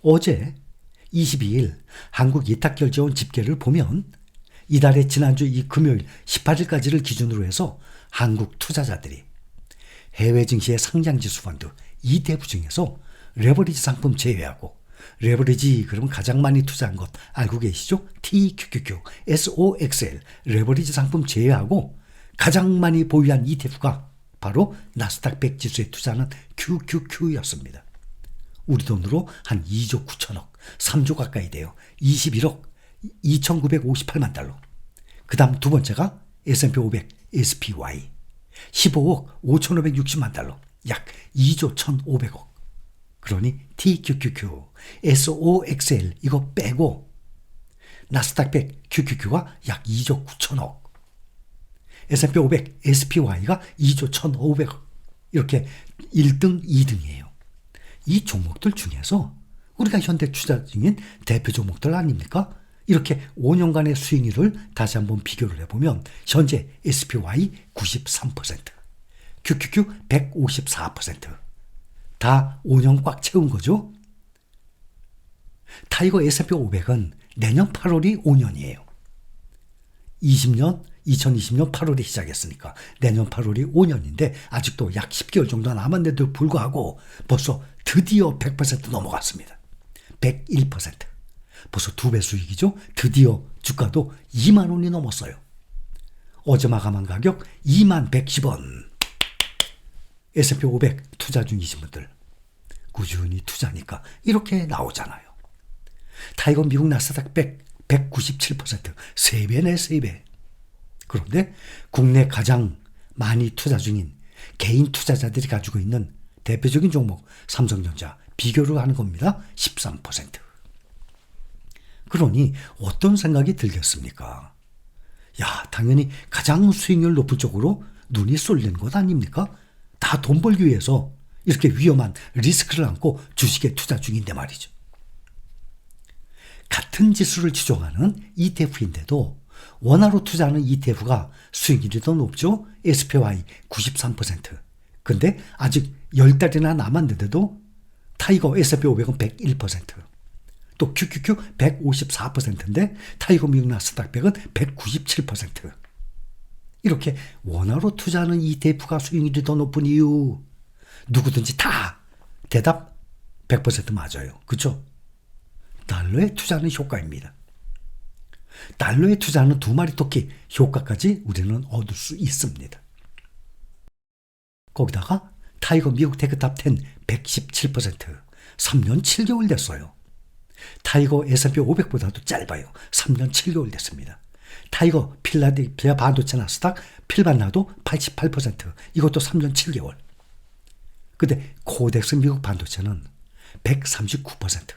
어제 22일 한국이탁결제원 집계를 보면 이달의 지난주 이 금요일 18일까지를 기준으로 해서 한국 투자자들이 해외 증시의 상장지수 펀드 ETF 중에서 레버리지 상품 제외하고, 레버리지 그러면 가장 많이 투자한 것 알고 계시죠? TQQQ, SOXL 레버리지 상품 제외하고 가장 많이 보유한 ETF가 바로 나스닥 100 지수에 투자하는 QQQ였습니다. 우리 돈으로 한 2조 9천억, 3조 가까이 돼요. 21억 2,958만 달러. 그 다음 두 번째가 S&P 500 SPY 15억 5,560만 달러, 약 2조 1,500억. 그러니 TQQQ, SOXL 이거 빼고 나스닥 100 QQQ가 약 2조 9천억, S&P 500 SPY가 2조 1,500억. 이렇게 1등, 2등이에요. 이 종목들 중에서 우리가 현대 투자 중인 대표 종목들 아닙니까? 이렇게 5년간의 수익률을 다시 한번 비교를 해보면 현재 SPY 93%, QQQ 154%. 다 5년 꽉 채운 거죠. 타이거 S&P 500은 내년 8월이 5년이에요. 2020년 8월에 시작했으니까 내년 8월이 5년인데 아직도 약 10개월 정도 남았는데도 불구하고 벌써 드디어 100% 넘어갔습니다. 101%. 벌써 2배 수익이죠. 드디어 주가도 2만 원이 넘었어요. 어제 마감한 가격 2만 110원. S&P 500 투자 중이신 분들 꾸준히 투자니까 이렇게 나오잖아요. 타이거 미국 나스닥 100 197%, 3배네 3배. 그런데 국내 가장 많이 투자 중인 개인 투자자들이 가지고 있는 대표적인 종목 삼성전자 비교를 하는 겁니다. 13%. 그러니 어떤 생각이 들겠습니까? 야, 당연히 가장 수익률 높은 쪽으로 눈이 쏠리는 것 아닙니까? 다 돈 벌기 위해서 이렇게 위험한 리스크를 안고 주식에 투자 중인데 말이죠. 같은 지수를 추종하는 ETF인데도 원화로 투자하는 ETF가 수익률이 더 높죠. SPY 93%. 근데 아직 10달이나 남았는데도 타이거 S&P 500은 101%. 또 QQQ 154%인데 타이거 미국 나스닥 100은 197%. 이렇게 원화로 투자하는 ETF가 수익률이 더 높은 이유, 누구든지 다 대답 100% 맞아요. 그렇죠? 달러에 투자하는 효과입니다. 달러에 투자하는 두 마리 토끼 효과까지 우리는 얻을 수 있습니다. 거기다가 타이거 미국 테크탑 10 117%, 3년 7개월 됐어요. 타이거 S&P 500보다도 짧아요. 3년 7개월 됐습니다. 타이거 필라델피아 반도체 나스닥 필반나도 88%, 이것도 3년 7개월. 근데 코덱스 미국 반도체는 139%.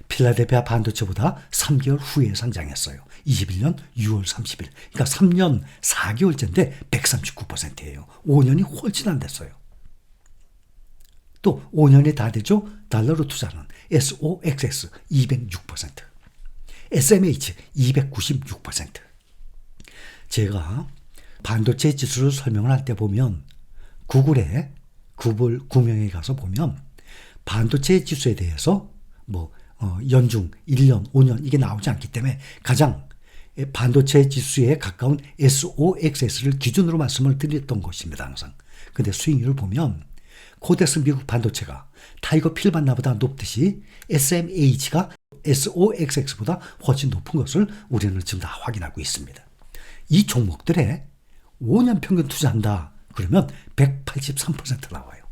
필라델피아 반도체보다 3개월 후에 상장했어요. 21년 6월 30일. 그러니까 3년 4개월째인데 139%예요. 5년이 훨씬 안 됐어요. 또 5년이 다 되죠. 달러로 투자는 SOXS 206%, SMH 296%. 제가 반도체 지수를 설명을 할 때 보면 구글에 구명에 가서 보면 반도체 지수에 대해서 연중 1년, 5년 이게 나오지 않기 때문에 가장 반도체 지수에 가까운 SOXS를 기준으로 말씀을 드렸던 것입니다. 항상. 근데 수익률을 보면 코덱스 미국 반도체가 타이거 필반나보다 높듯이 SMH가 SOXX보다 훨씬 높은 것을 우리는 지금 다 확인하고 있습니다. 이 종목들에 5년 평균 투자한다 그러면 183% 나와요.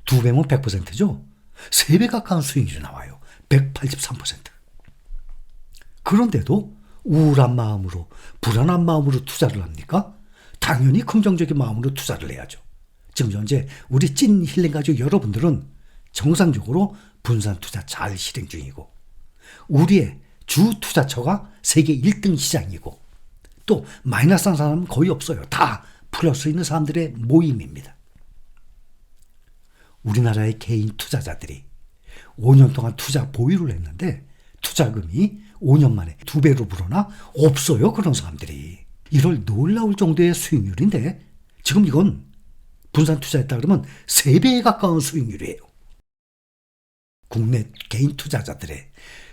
2배면 100%죠. 3배 가까운 수익률이 나와요. 183%. 그런데도 우울한 마음으로, 불안한 마음으로 투자를 합니까? 당연히 긍정적인 마음으로 투자를 해야죠. 지금 현재 우리 찐 힐링 가족 여러분들은 정상적으로 분산 투자 잘 실행 중이고, 우리의 주 투자처가 세계 1등 시장이고, 또 마이너스한 사람은 거의 없어요. 다 플러스 있는 사람들의 모임입니다. 우리나라의 개인 투자자들이 5년 동안 투자 보유를 했는데 투자금이 5년 만에 2배로 불어나? 없어요. 그런 사람들이. 이럴 놀라울 정도의 수익률인데 지금 이건 분산 투자했다 그러면 3배에 가까운 수익률이에요. 국내 개인 투자자들의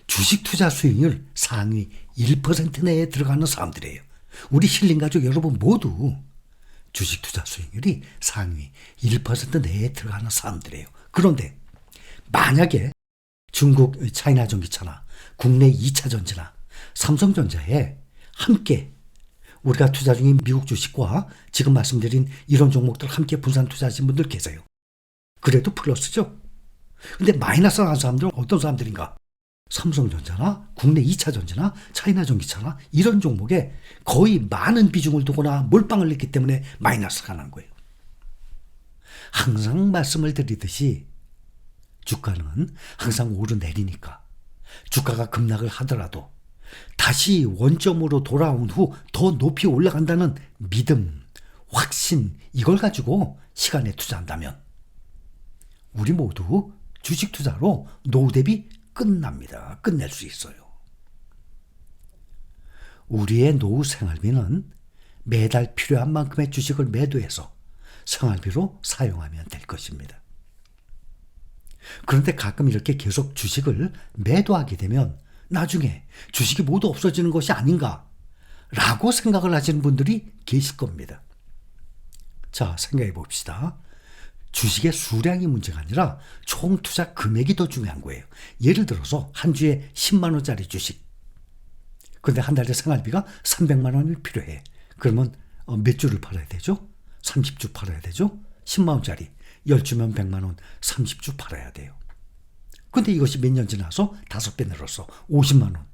주식 투자 수익률 상위 1% 내에 들어가는 사람들이에요. 우리 힐링 가족 여러분 모두 주식 투자 수익률이 상위 1% 내에 들어가는 사람들이에요. 그런데 만약에 중국 차이나 전기차나 국내 2차 전지나 삼성전자에 함께 우리가 투자 중인 미국 주식과 지금 말씀드린 이런 종목들 함께 분산 투자하신 분들 계세요. 그래도 플러스죠. 근데 마이너스 나간 사람들은 어떤 사람들인가? 삼성전자나 국내 2차 전지나 차이나 전기차나 이런 종목에 거의 많은 비중을 두거나 몰빵을 했기 때문에 마이너스가 난 거예요. 항상 말씀을 드리듯이 주가는 항상 오르내리니까 주가가 급락을 하더라도 다시 원점으로 돌아온 후 더 높이 올라간다는 믿음, 확신 이걸 가지고 시간에 투자한다면 우리 모두 주식 투자로 노후 대비 끝납니다. 끝낼 수 있어요. 우리의 노후 생활비는 매달 필요한 만큼의 주식을 매도해서 생활비로 사용하면 될 것입니다. 그런데 가끔 이렇게 계속 주식을 매도하게 되면 나중에 주식이 모두 없어지는 것이 아닌가 라고 생각을 하시는 분들이 계실 겁니다. 자, 생각해 봅시다. 주식의 수량이 문제가 아니라 총 투자 금액이 더 중요한 거예요. 예를 들어서 한 주에 10만 원짜리 주식. 그런데 한 달에 생활비가 300만 원이 필요해. 그러면 몇 주를 팔아야 되죠? 30주 팔아야 되죠? 10만 원짜리 10주면 100만 원 30주 팔아야 돼요. 근데 이것이 몇 년 지나서 5배 늘었어. 50만 원.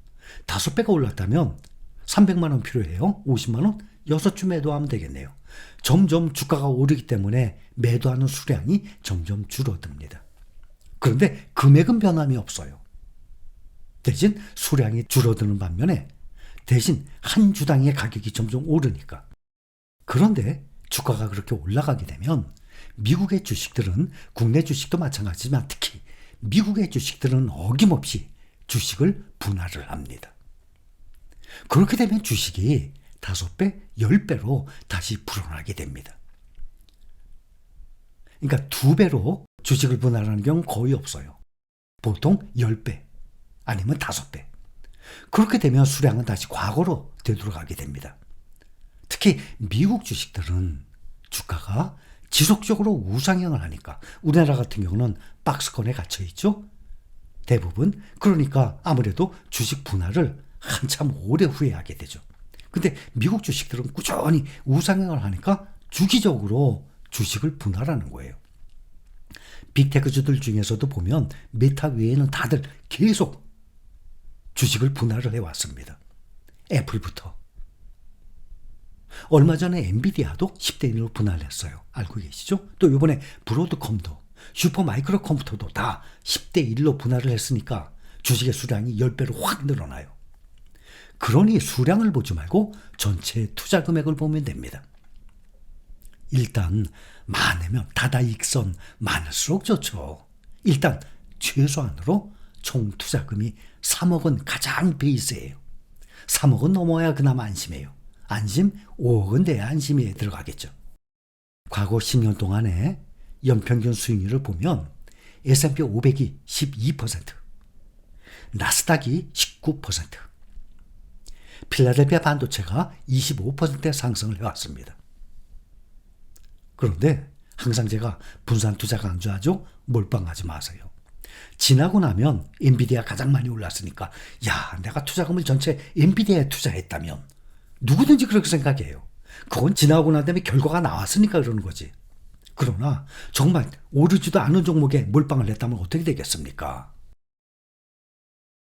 5배가 올랐다면 300만 원 필요해요. 50만 원? 6주 매도하면 되겠네요. 점점 주가가 오르기 때문에 매도하는 수량이 점점 줄어듭니다. 그런데 금액은 변함이 없어요. 대신 수량이 줄어드는 반면에 대신 한 주당의 가격이 점점 오르니까. 그런데 주가가 그렇게 올라가게 되면 미국의 주식들은 국내 주식도 마찬가지지만 특히 미국의 주식들은 어김없이 주식을 분할을 합니다. 그렇게 되면 주식이 5배, 10배로 다시 불어나게 됩니다. 그러니까 2배로 주식을 분할하는 경우는 거의 없어요. 보통 10배 아니면 5배. 그렇게 되면 수량은 다시 과거로 되돌아가게 됩니다. 특히 미국 주식들은 주가가 지속적으로 우상향을 하니까 우리나라 같은 경우는 박스권에 갇혀 있죠. 대부분. 그러니까 아무래도 주식 분할을 한참 오래 후회하게 되죠. 근데 미국 주식들은 꾸준히 우상향을 하니까 주기적으로 주식을 분할하는 거예요. 빅테크주들 중에서도 보면 메타 외에는 다들 계속 주식을 분할을 해왔습니다. 애플부터. 얼마 전에 엔비디아도 10대 1로 분할했어요. 알고 계시죠? 또 이번에 브로드컴도 슈퍼마이크로 컴퓨터도 다 10대 1로 분할을 했으니까 주식의 수량이 10배로 확 늘어나요. 그러니 수량을 보지 말고 전체 투자 금액을 보면 됩니다. 일단 많으면 다다익선 많을수록 좋죠. 일단 최소한으로 총 투자금이 3억은 가장 베이스예요. 3억은 넘어야 그나마 안심해요. 안심 5억은 돼야 안심이 들어가겠죠. 과거 10년 동안의 연평균 수익률을 보면 S&P 500이 12%, 나스닥이 19%, 필라델피아 반도체가 25%의 상승을 해왔습니다. 그런데 항상 제가 분산 투자 강조하죠. 몰빵하지 마세요. 지나고 나면 엔비디아 가장 많이 올랐으니까 야, 내가 투자금을 전체 엔비디아에 투자했다면 누구든지 그렇게 생각해요. 그건 지나고 난 다음에 결과가 나왔으니까 그러는 거지. 그러나 정말 오르지도 않은 종목에 몰빵을 했다면 어떻게 되겠습니까?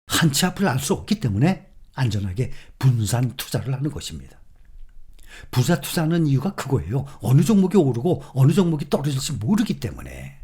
한치 앞을 알 수 없기 때문에 안전하게 분산 투자를 하는 것입니다. 분산 투자하는 이유가 그거예요. 어느 종목이 오르고 어느 종목이 떨어질지 모르기 때문에.